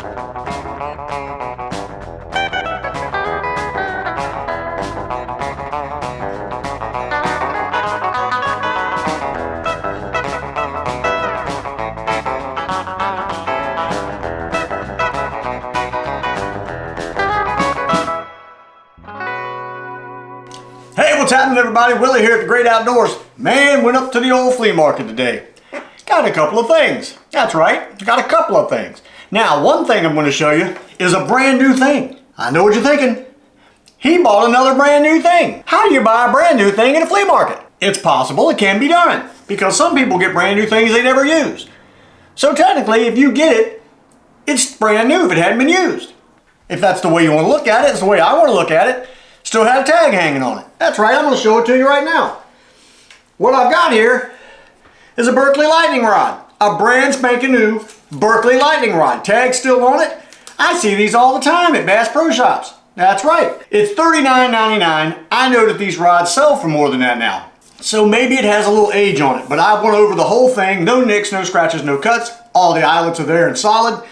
Hey, what's happening everybody? Willie here at the Great Outdoors. Man, went up to the old flea market today. Got a couple of things. That's right, got a couple of things. Now, one thing I'm going to show you is a brand new thing. I know what you're thinking. He bought another brand new thing. How do you buy a brand new thing in a flea market? It's possible, it can be done, because some people get brand new things they never use. So technically, if you get it, it's brand new if it hadn't been used. If that's the way you want to look at it, it's the way I want to look at it. Still had a tag hanging on it. That's right, I'm going to show it to you right now. What I've got here is a Berkeley lightning rod. A brand spanking new Berkeley lightning rod. Tag still on it. I see these all the time at Bass Pro Shops. That's right. It's $39.99. I know that these rods sell for more than that now. So maybe it has a little age on it, but I went over the whole thing. No nicks, no scratches, no cuts. All the eyelets are there and solid.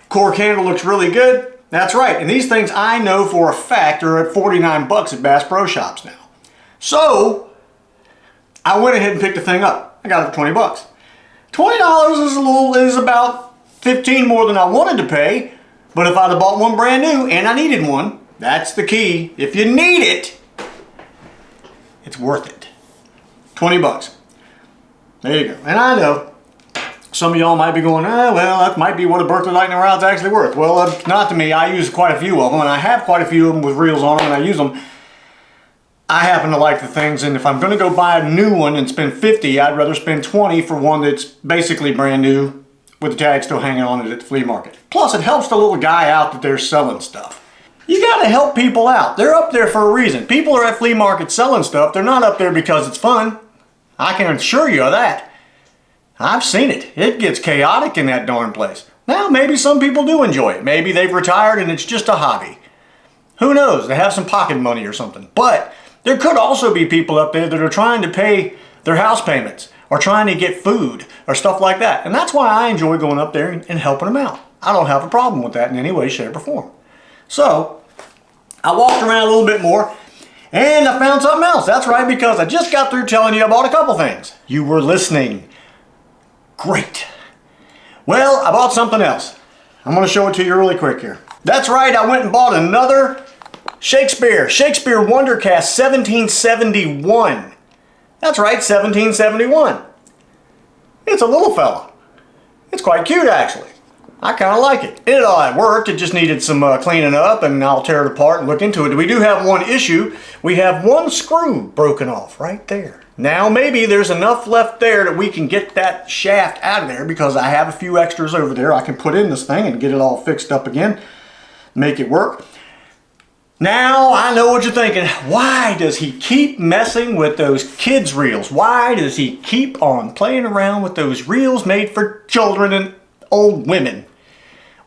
Cork handle looks really good. That's right, and these things I know for a fact are at 49 bucks at Bass Pro Shops now. So, I went ahead and picked the thing up. I got it for 20 bucks. $20 is about 15 more than I wanted to pay, but if I'd have bought one brand new and I needed one, that's the key. If you need it, it's worth it. 20 bucks. There you go. And I know some of y'all might be going, well, that might be what a Berkeley lightning rod's actually worth. Well, not to me. I use quite a few of them, and I have quite a few of them with reels on them, and I use them. I happen to like the things, and if I'm going to go buy a new one and spend 50, I'd rather spend 20 for one that's basically brand new with the tag still hanging on it at the flea market. Plus, it helps the little guy out that they're selling stuff. You got to help people out. They're up there for a reason. People are at flea markets selling stuff. They're not up there because it's fun. I can assure you of that. I've seen it. It gets chaotic in that darn place. Now, maybe some people do enjoy it. Maybe they've retired and it's just a hobby. Who knows? They have some pocket money or something. But there could also be people up there that are trying to pay their house payments or trying to get food or stuff like that. And that's why I enjoy going up there and helping them out. I don't have a problem with that in any way, shape, or form. So, I walked around a little bit more and I found something else. That's right, because I just got through telling you I bought a couple things. You were listening. Great. Well, I bought something else. I'm going to show it to you really quick here. That's right, I went and bought another Shakespeare WonderCast 1771. That's right, 1771. It's a little fella. It's quite cute, actually. I kind of like it. It all worked. It just needed some cleaning up, and I'll tear it apart and look into it. We do have one issue. We have one screw broken off right there. Now maybe there's enough left there that we can get that shaft out of there, because I have a few extras over there I can put in this thing and get it all fixed up again, make it work. Now I know what you're thinking. Why does he keep messing with those kids' reels? Why does he keep on playing around with those reels made for children and old women?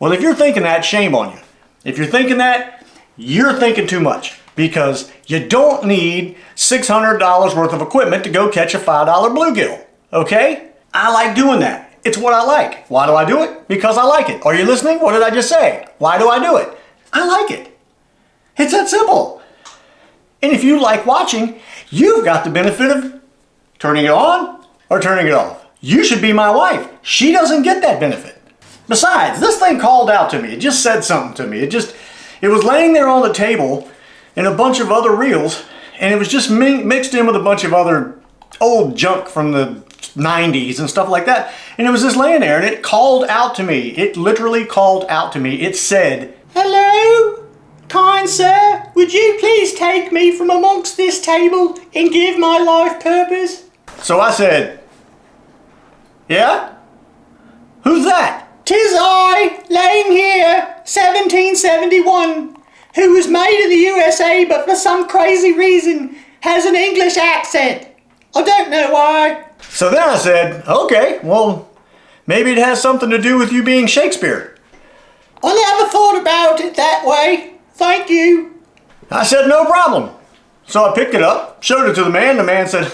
Well, if you're thinking that, shame on you. If you're thinking that, you're thinking too much. Because you don't need $600 worth of equipment to go catch a $5 bluegill, okay? I like doing that. It's what I like. Why do I do it? Because I like it. Are you listening? What did I just say? Why do I do it? I like it. It's that simple. And if you like watching, you've got the benefit of turning it on or turning it off. You should be my wife. She doesn't get that benefit. Besides, this thing called out to me. It just said something to me. It was laying there on the table and a bunch of other reels, and it was just mixed in with a bunch of other old junk from the 90s and stuff like that. And it was just laying there, and it called out to me. It literally called out to me. It said, "Hello, kind sir, would you please take me from amongst this table and give my life purpose?" So I said, "Yeah? Who's that?" "'Tis I, laying here, 1771. Who was made in the USA, but for some crazy reason has an English accent. I don't know why." So then I said, okay, well, maybe it has something to do with you being Shakespeare. "I never thought about it that way. Thank you." I said, no problem. So I picked it up, showed it to the man. The man said,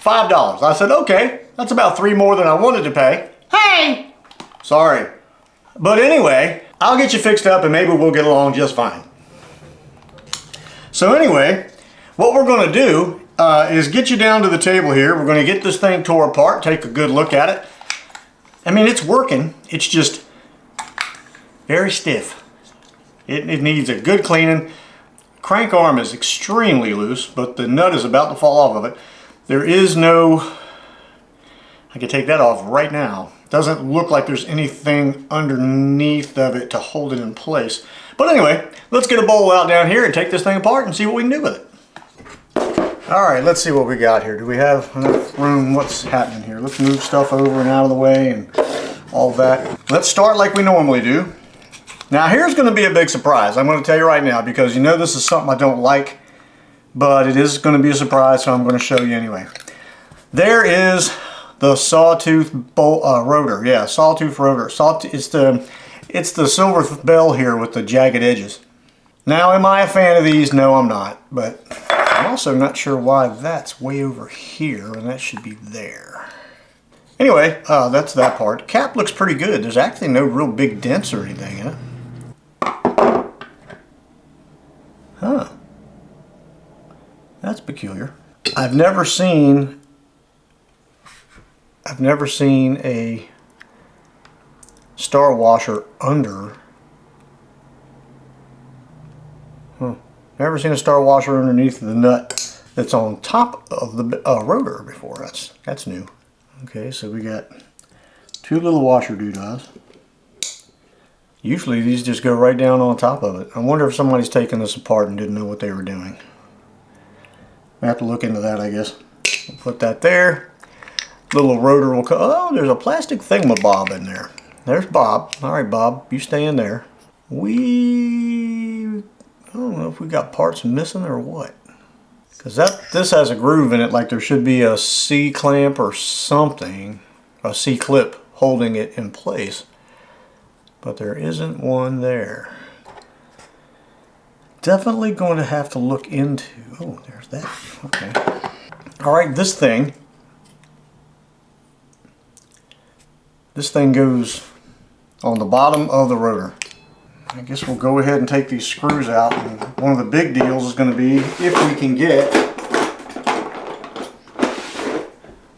$5. I said, okay, that's about 3 more than I wanted to pay. "Hey!" Sorry. But anyway, I'll get you fixed up and maybe we'll get along just fine. So anyway, what we're going to do is get you down to the table here. We're going to get this thing tore apart, take a good look at it. I mean, it's working. It's just very stiff. It needs a good cleaning. Crank arm is extremely loose, but the nut is about to fall off of it. There is no... I can take that off right now. Doesn't look like there's anything underneath of it to hold it in place. But anyway, let's get a bowl out down here and take this thing apart and see what we can do with it. All right, let's see what we got here. Do we have enough room? What's happening here? Let's move stuff over and out of the way and all that. Let's start like we normally do. Now here's going to be a big surprise. I'm going to tell you right now because you know this is something I don't like, but it is going to be a surprise, so I'm going to show you anyway. There is the sawtooth rotor. Yeah, sawtooth rotor. It's the silver bell here with the jagged edges. Now, am I a fan of these? No, I'm not. But I'm also not sure why that's way over here and that should be there. Anyway, that's that part. Cap looks pretty good. There's actually no real big dents or anything in it. Huh. That's peculiar. I've never seen a star washer under. Never seen a star washer underneath the nut that's on top of the rotor before. That's new. Okay, so we got two little washer doodads. Usually these just go right down on top of it. I wonder if somebody's taken this apart and didn't know what they were doing. I have to look into that, I guess. We'll put that there. Little rotor will come. Oh, there's a plastic thingamabob in there. There's Bob. All right, Bob, you stay in there. I don't know if we got parts missing or what. Because this has a groove in it, like there should be a C-clamp or something, a C-clip holding it in place. But there isn't one there. Definitely going to have to look into. Oh, there's that. Okay. All right, this thing goes on the bottom of the rotor. I guess we'll go ahead and take these screws out. And one of the big deals is going to be if we can get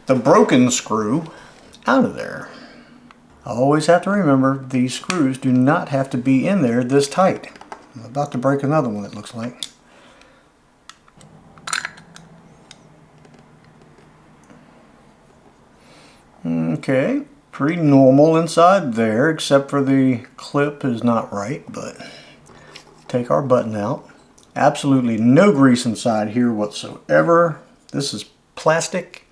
the broken screw out of there. I always have to remember these screws do not have to be in there this tight. I'm about to break another one, it looks like. Okay, pretty normal inside there, except for the clip is not right, but take our button out. Absolutely no grease inside here whatsoever. This is plastic.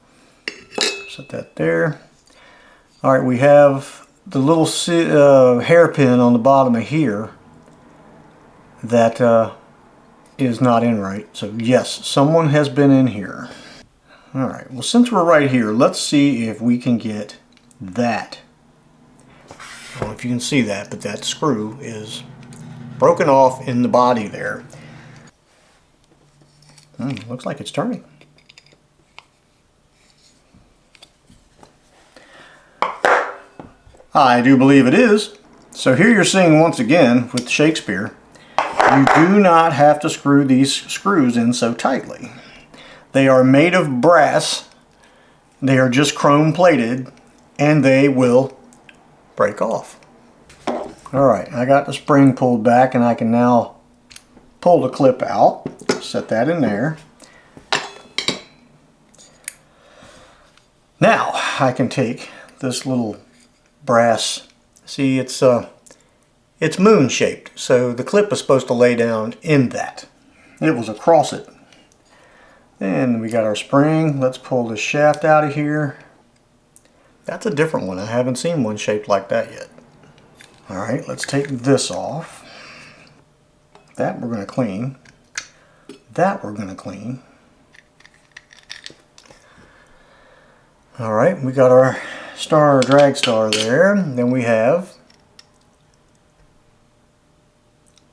Set that there. All right, we have the little hairpin on the bottom of here that is not in right. So yes, someone has been in here. All right, well, since we're right here, let's see if we can get that. I don't know if you can see that, but that screw is broken off in the body there. Looks like it's turning. I do believe it is. So here you're seeing once again with Shakespeare, you do not have to screw these screws in so tightly. They are made of brass. They are just chrome plated and they will break off. Alright, I got the spring pulled back and I can now pull the clip out. Set that in there. Now I can take this little brass, see it's moon shaped, so the clip is supposed to lay down in that. It was across it. Then we got our spring. Let's pull the shaft out of here. That's a different one. I haven't seen one shaped like that yet. Alright, let's take this off. That we're going to clean. That we're going to clean. Alright, we got our drag star there. Then we have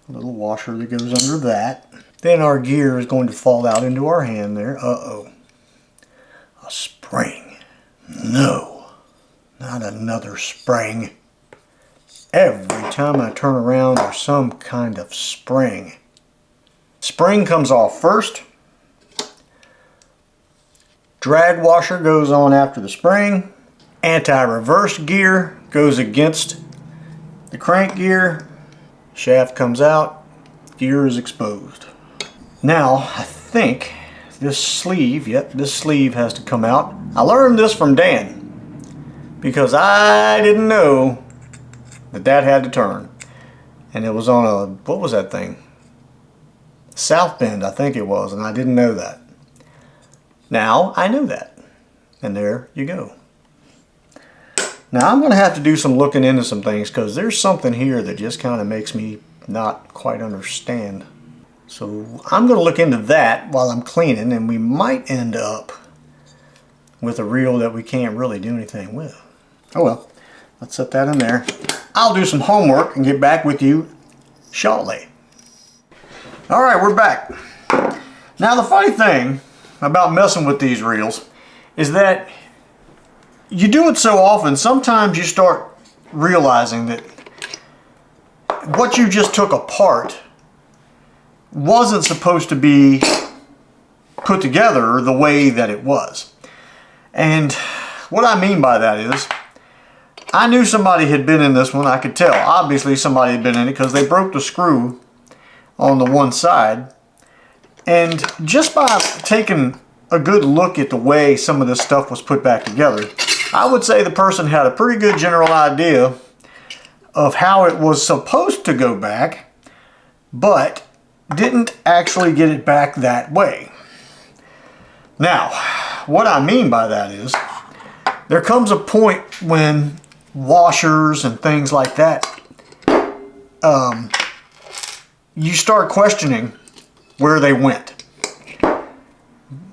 a little washer that goes under that. Then our gear is going to fall out into our hand there. Uh-oh. A spring. No. Not another spring. Every time I turn around, there's some kind of spring. Spring comes off first. Drag washer goes on after the spring. Anti-reverse gear goes against the crank gear. Shaft comes out. Gear is exposed. Now, I think this sleeve, yep, this sleeve has to come out. I learned this from Dan because I didn't know that had to turn. And it was on a, what was that thing? South bend, I think it was, and I didn't know that. Now I know that. And there you go. Now I'm going to have to do some looking into some things because there's something here that just kind of makes me not quite understand. So I'm going to look into that while I'm cleaning, and we might end up with a reel that we can't really do anything with. Oh well, let's set that in there. I'll do some homework and get back with you shortly. Alright, we're back. Now the funny thing about messing with these reels is that you do it so often, sometimes you start realizing that what you just took apart wasn't supposed to be put together the way that it was. And what I mean by that is, I knew somebody had been in this one, I could tell. Obviously somebody had been in it because they broke the screw on the one side. And just by taking a good look at the way some of this stuff was put back together, I would say the person had a pretty good general idea of how it was supposed to go back, but didn't actually get it back that way. Now, what I mean by that is, there comes a point when washers and things like that, you start questioning where they went.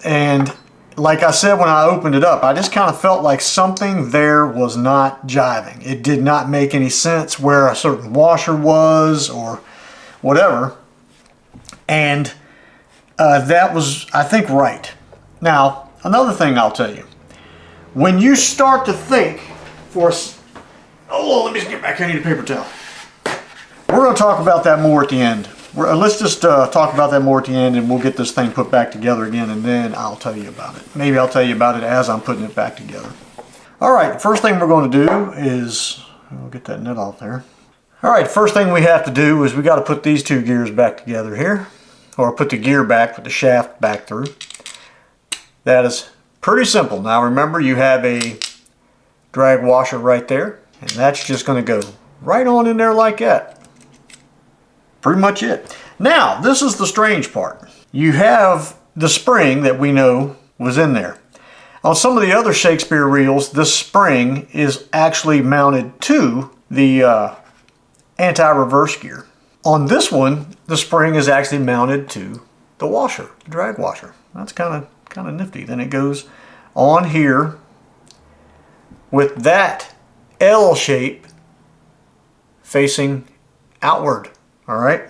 And like I said when I opened it up, I just kind of felt like something there was not jiving. It did not make any sense where a certain washer was or whatever. And that was, I think, right. Now, another thing I'll tell you. When you start to think for... Oh, let me just get back here. I need a paper towel. We're going to talk about that more at the end. Let's just talk about that more at the end, and we'll get this thing put back together again, and then I'll tell you about it. Maybe I'll tell you about it as I'm putting it back together. Alright, the first thing we're going to do is... I'll get that nut off there. Alright, first thing we have to do is we got to put these two gears back together here. Or put the gear back, put the shaft back through. That is pretty simple. Now remember, you have a drag washer right there, and that's just going to go right on in there like that. Pretty much it. Now, this is the strange part. You have the spring that we know was in there. On some of the other Shakespeare reels, this spring is actually mounted to the anti-reverse gear. On this one, the spring is actually mounted to the washer, the drag washer. That's kind of nifty. Then it goes on here with that L shape facing outward. All right.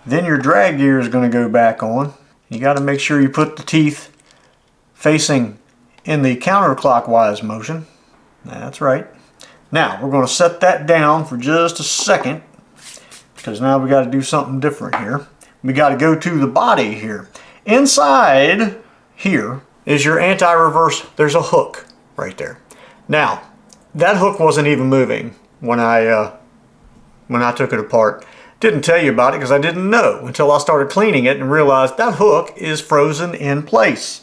Then your drag gear is going to go back on. You got to make sure you put the teeth facing in the counterclockwise motion. That's right. Now we're going to set that down for just a second, because now we got to do something different here. We got to go to the body here. Inside here is your anti-reverse. There's a hook right there. Now, that hook wasn't even moving when I took it apart. Didn't tell you about it because I didn't know until I started cleaning it and realized that hook is frozen in place.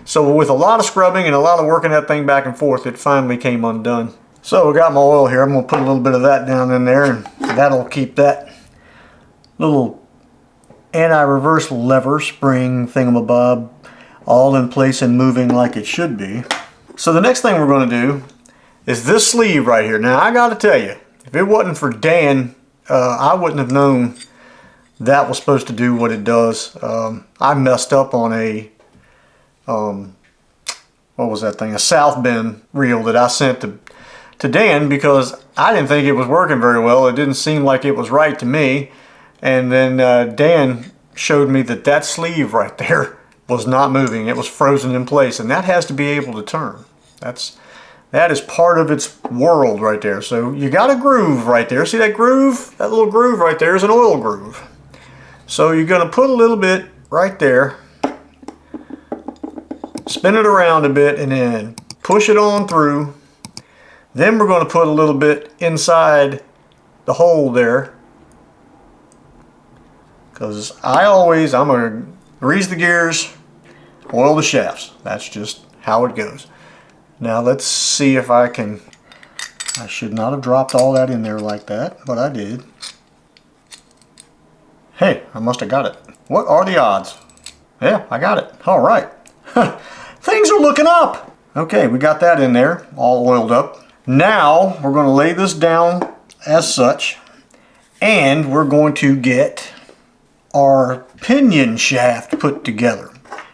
So with a lot of scrubbing and a lot of working that thing back and forth, it finally came undone. So I got my oil here. I'm going to put a little bit of that down in there, and that'll keep that little anti-reverse lever spring thingamabob all in place and moving like it should be. So the next thing we're going to do is this sleeve right here. Now I got to tell you, if it wasn't for Dan, I wouldn't have known that was supposed to do what it does. I messed up on a what was that thing? A South Bend reel that I sent to Dan because I didn't think it was working very well. It didn't seem like it was right to me. And then Dan showed me that that sleeve right there was not moving. It was frozen in place, and that has to be able to turn. That's That is part of its world right there. So you got a groove right there. See that groove? That little groove right there is an oil groove. So you're going to put a little bit right there, spin it around a bit, and then push it on through. Then we're going to put a little bit inside the hole there, because I'm going to grease the gears, oil the shafts. That's just how it goes. Now let's see if I can. I should not have dropped all that in there like that, but I did. Hey, I must have got it. What are the odds? Yeah, I got it. All right. Things are looking up. Okay, we got that in there, all oiled up. Now we're going to lay this down as such, and we're going to get our pinion shaft put together,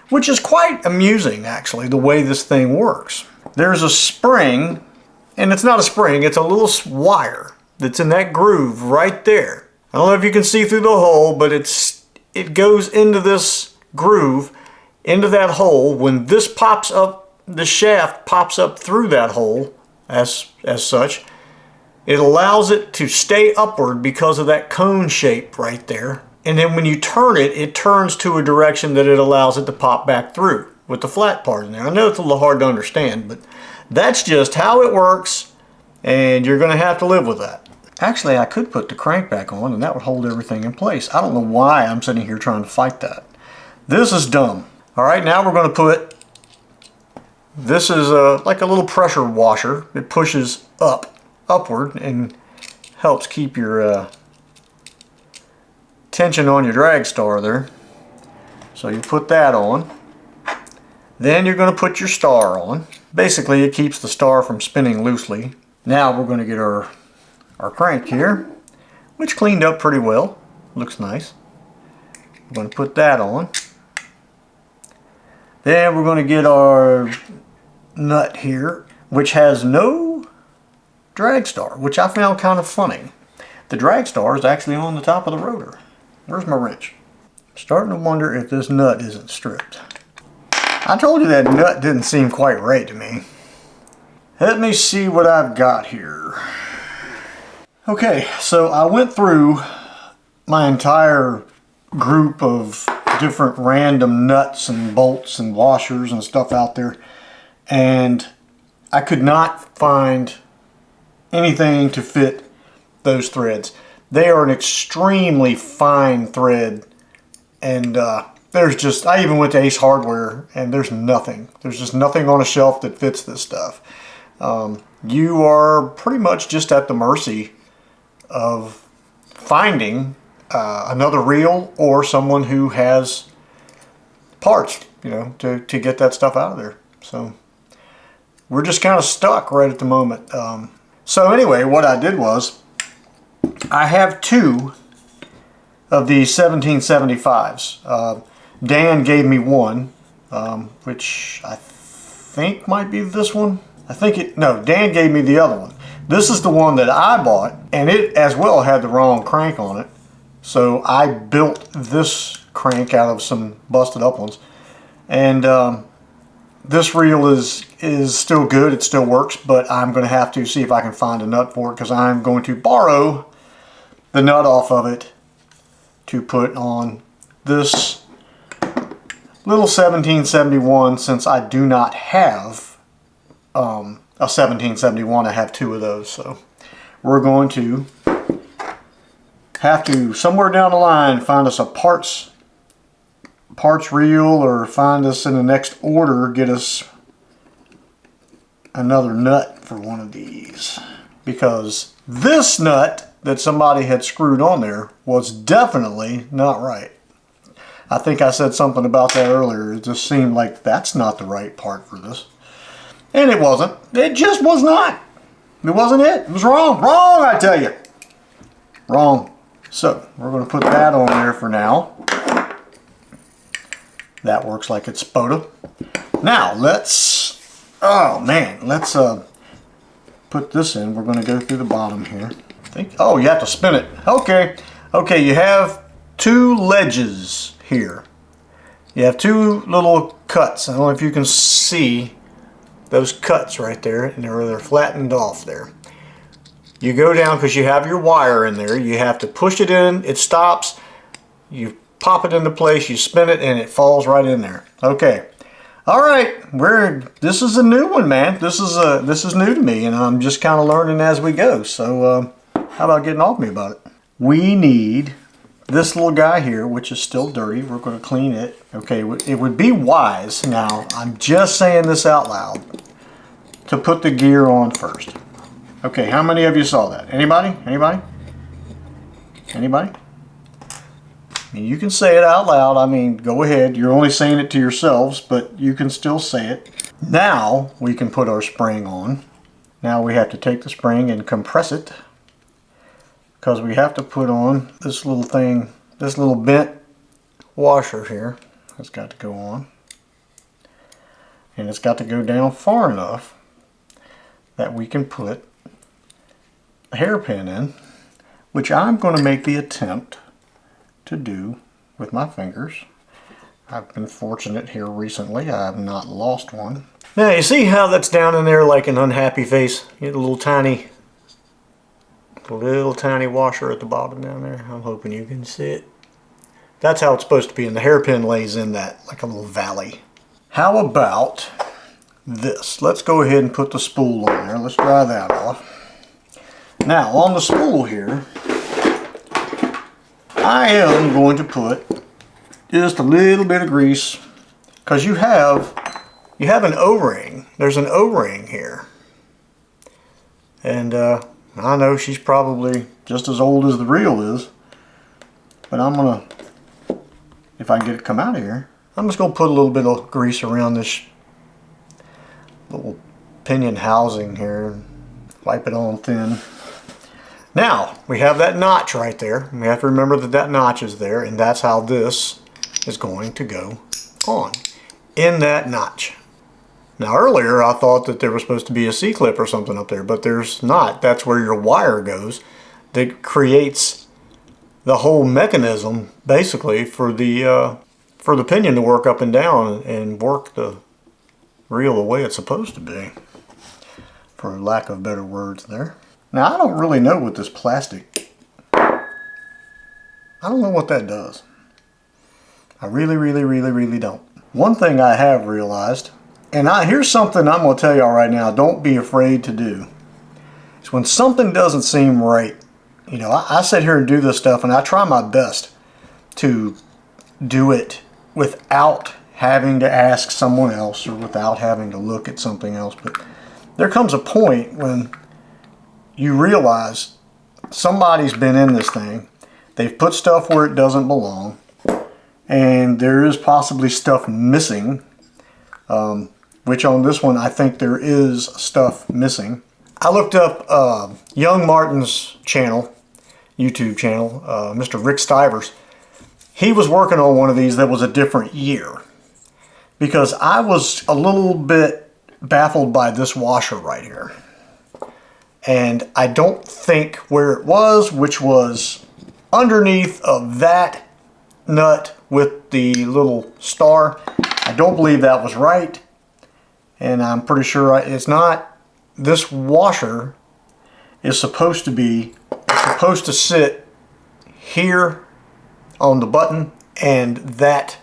which is quite amusing actually, the way this thing works. There's a spring, and it's not a spring, it's a little wire that's in that groove right there. I don't know if you can see through the hole, but it goes into this groove, into that hole. When this pops up, the shaft pops up through that hole as such, it allows it to stay upward because of that cone shape right there. And then when you turn it, it turns to a direction that it allows it to pop back through with the flat part in there. I know it's a little hard to understand, but that's just how it works, and you're going to have to live with that. Actually, I could put the crank back on and that would hold everything in place. I don't know why I'm sitting here trying to fight that. This is dumb. All right, now we're going to put, this is like a little pressure washer. It pushes upward and helps keep your tension on your drag star there. So you put that on. Then you're going to put your star on. Basically, it keeps the star from spinning loosely. Now we're going to get our crank here, which cleaned up pretty well. Looks nice. We're going to put that on. Then we're going to get our nut here, which has no drag star, which I found kind of funny. The drag star is actually on the top of the rotor. Where's my wrench? I'm starting to wonder if this nut isn't stripped. I told you that nut didn't seem quite right to me. Let me see what I've got here. Okay, so I went through my entire group of different random nuts and bolts and washers and stuff out there, and I could not find anything to fit those threads. They are an extremely fine thread, and there's just, I even went to Ace Hardware and there's nothing. There's just nothing on a shelf that fits this stuff. You are pretty much just at the mercy of finding another reel or someone who has parts, you know, to get that stuff out of there. So we're just kind of stuck right at the moment. So anyway, what I did was I have two of these 1775s. Dan gave me one, which I think might be this one. No, Dan gave me the other one. This is the one that I bought, and it as well had the wrong crank on it. So I built this crank out of some busted up ones. And this reel is still good, it still works, but I'm going to have to see if I can find a nut for it, because I'm going to borrow the nut off of it to put on this little 1771, since I do not have a 1771. I have two of those, so we're going to have to, somewhere down the line, find us a parts reel, or find us in the next order, get us another nut for one of these, because this nut that somebody had screwed on there was definitely not right. I think I said something about that earlier. It just seemed like that's not the right part for this. And it wasn't. It just was not. It wasn't it. It was wrong. Wrong, I tell you. Wrong. So, we're going to put that on there for now. That works like it's supposed to. Now, let's put this in. We're going to go through the bottom here. Oh, you have to spin it. Okay. Okay, you have two ledges here. You have two little cuts. I don't know if you can see those cuts right there, and they're flattened off there. You go down because you have your wire in there. You have to push it in, it stops, you pop it into place, you spin it, and it falls right in there. Okay. All right, this is a new one, man. This is new to me, and I'm just kind of learning as we go. So how about getting off me about it? We need this little guy here, which is still dirty. We're going to clean it. Okay, it would be wise, now I'm just saying this out loud, to put the gear on first. Okay, how many of you saw that? Anybody? Anybody? Anybody? I mean, you can say it out loud. I mean, go ahead. You're only saying it to yourselves, but you can still say it. Now we can put our spring on. Now we have to take the spring and compress it, because we have to put on this little thing, this little bent washer here. It's got to go on. And it's got to go down far enough that we can put a hairpin in, which I'm going to make the attempt to do with my fingers. I've been fortunate here recently. I have not lost one. Now you see how that's down in there like an unhappy face? You get a little tiny washer at the bottom down there. I'm hoping you can see it. That's how it's supposed to be, and the hairpin lays in that like a little valley. How about this? Let's go ahead and put the spool on there. Let's dry that off. Now on the spool here, I am going to put just a little bit of grease, because you have an O-ring. There's an O-ring here, and I know she's probably just as old as the reel is, but I'm gonna, if I can get it to come out of here, I'm just gonna put a little bit of grease around this little pinion housing here and wipe it on thin. Now, we have that notch right there. We have to remember that that notch is there, and that's how this is going to go on, in that notch. Now earlier I thought that there was supposed to be a C-clip or something up there, but there's not. That's where your wire goes that creates the whole mechanism, basically, for the pinion to work up and down and work the reel the way it's supposed to be, for lack of better words there. Now I don't really know what this plastic, I don't know what that does. I really don't. One thing I have realized, and here's something I'm going to tell y'all right now, don't be afraid to do. It's when something doesn't seem right. You know, I sit here and do this stuff, and I try my best to do it without having to ask someone else or without having to look at something else. But there comes a point when you realize somebody's been in this thing, they've put stuff where it doesn't belong, and there is possibly stuff missing, which on this one I think there is stuff missing. I looked up Young Martin's channel, YouTube channel, Mr. Rick Stivers. He was working on one of these that was a different year, because I was a little bit baffled by this washer right here. And I don't think where it was, which was underneath of that nut with the little star, I don't believe that was right, and I'm pretty sure it's not. This washer is supposed to sit here on the button, and that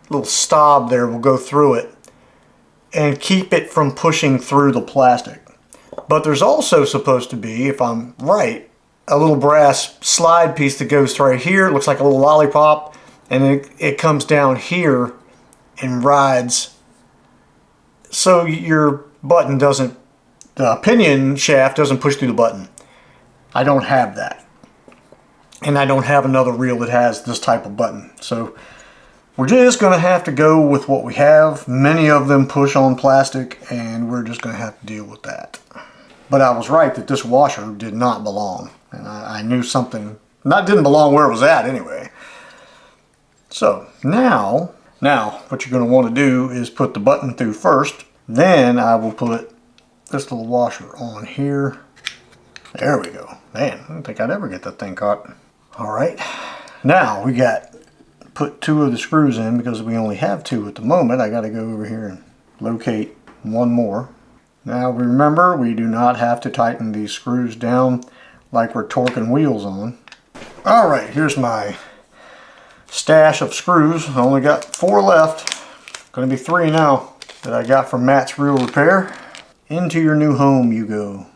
little stop there will go through it and keep it from pushing through the plastic. But there's also supposed to be, if I'm right, a little brass slide piece that goes right here. It looks like a little lollipop, and it comes down here and rides, so your button doesn't, the pinion shaft doesn't push through the button. I don't have that, and I don't have another reel that has this type of button, so we're just going to have to go with what we have. Many of them push on plastic, and we're just going to have to deal with that. But I was right that this washer did not belong, and I knew something didn't belong where it was at anyway. So now what you're going to want to do is put the button through first. Then I will put this little washer on here. There we go. Man, I don't think I'd ever get that thing caught. All right, now we got put 2 of the screws in, because we only have 2 at the moment. I got to go over here and locate one more. Now remember, we do not have to tighten these screws down like we're torquing wheels on. Alright, here's my stash of screws. I only got 4 left. Gonna be 3 now that I got from Matt's Reel Repair. Into your new home you go.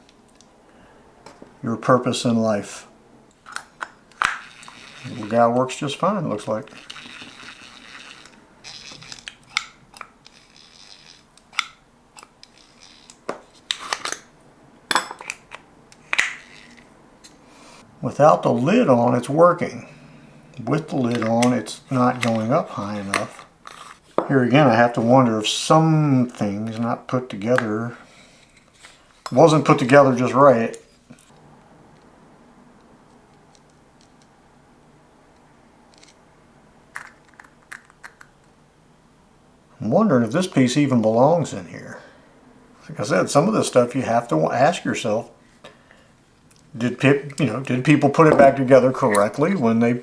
Your purpose in life. The guy works just fine, looks like. Without the lid on, it's working. With the lid on, it's not going up high enough. Here again, I have to wonder if some things not put together, wasn't put together just right. I'm wondering if this piece even belongs in here. Like I said, some of this stuff you have to ask yourself, did people put it back together correctly when they...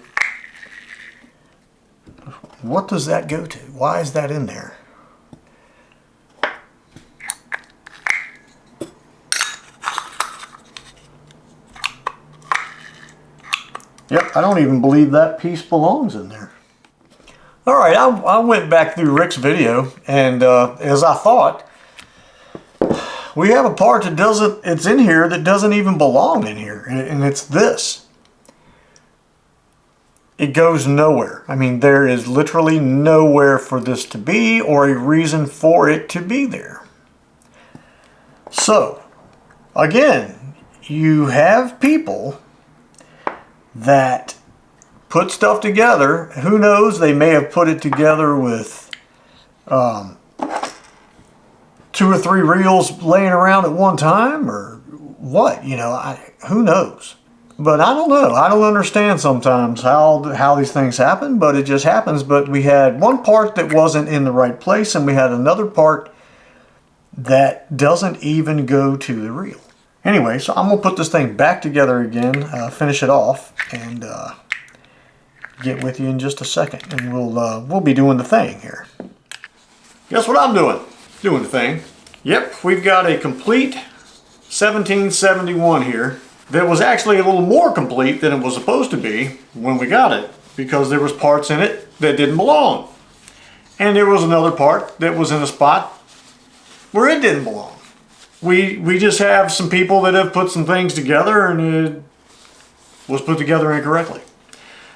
What does that go to? Why is that in there? Yep, I don't even believe that piece belongs in there. Alright, I went back through Rick's video, and as I thought, we have a part that it's in here that doesn't even belong in here, and it's this. It goes nowhere. I mean, there is literally nowhere for this to be or a reason for it to be there. So, again, you have people that put stuff together. Who knows, they may have put it together with 2 or 3 reels laying around at one time, or what, who knows. But I don't know. I don't understand sometimes how these things happen, but it just happens. But we had one part that wasn't in the right place, and we had another part that doesn't even go to the reel. Anyway, so I'm going to put this thing back together again, finish it off, and get with you in just a second. And we'll be doing the thing here. Guess what I'm doing? Doing the thing. Yep, we've got a complete 1771 here that was actually a little more complete than it was supposed to be when we got it, because there was parts in it that didn't belong. And there was another part that was in a spot where it didn't belong. We just have some people that have put some things together and it was put together incorrectly.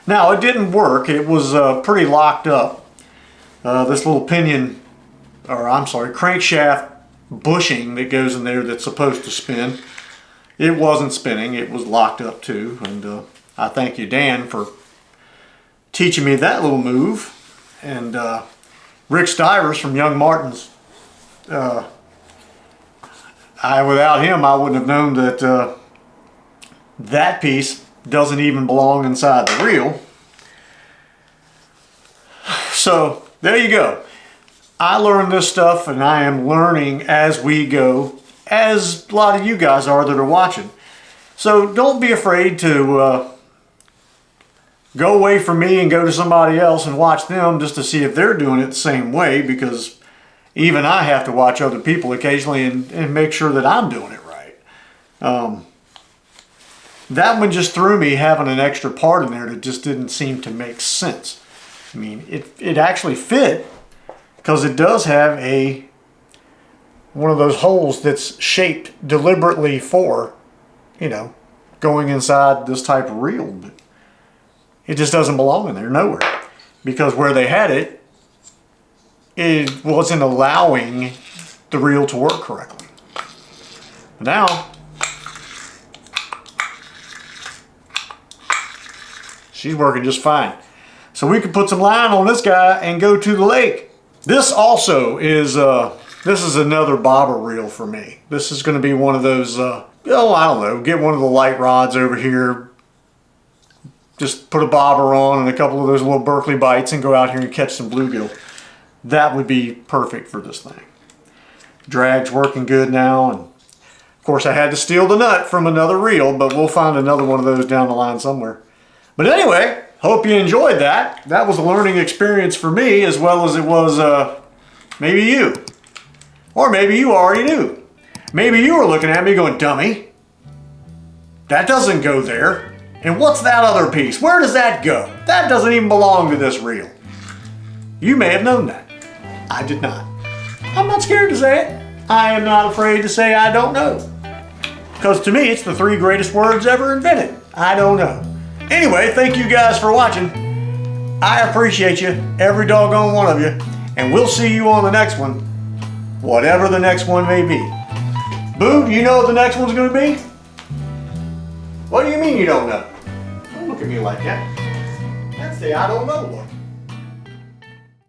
Now, it didn't work. It was pretty locked up. This little crankshaft bushing that goes in there that's supposed to spin, it wasn't spinning. It was locked up too. And I thank you, Dan, for teaching me that little move. And Rick Stivers from Young Martins, without him, I wouldn't have known that that piece doesn't even belong inside the reel. So there you go. I learned this stuff, and I am learning as we go, as a lot of you guys are that are watching. So don't be afraid to go away from me and go to somebody else and watch them just to see if they're doing it the same way, because even I have to watch other people occasionally and make sure that I'm doing it right. That one just threw me, having an extra part in there that just didn't seem to make sense. I mean, it actually fit, because it does have one of those holes that's shaped deliberately for, going inside this type of reel. But it just doesn't belong in there, nowhere. Because where they had it, it wasn't allowing the reel to work correctly. But now, she's working just fine. So we can put some line on this guy and go to the lake. This also is, this is another bobber reel for me. This is going to be one of those, I don't know, get one of the light rods over here, just put a bobber on and a couple of those little Berkeley bites and go out here and catch some bluegill. That would be perfect for this thing. Drag's working good now, and of course I had to steal the nut from another reel, but we'll find another one of those down the line somewhere. But anyway, hope you enjoyed that. That was a learning experience for me, as well as it was maybe you. Or maybe you already knew. Maybe you were looking at me going, dummy, that doesn't go there. And what's that other piece? Where does that go? That doesn't even belong to this reel. You may have known that. I did not. I'm not scared to say it. I am not afraid to say I don't know. Because to me, it's the 3 greatest words ever invented. I don't know. Anyway, thank you guys for watching. I appreciate you, every doggone one of you. And we'll see you on the next one, whatever the next one may be. Boo, you know what the next one's going to be? What do you mean you don't know? Don't look at me like that. That's the I don't know look.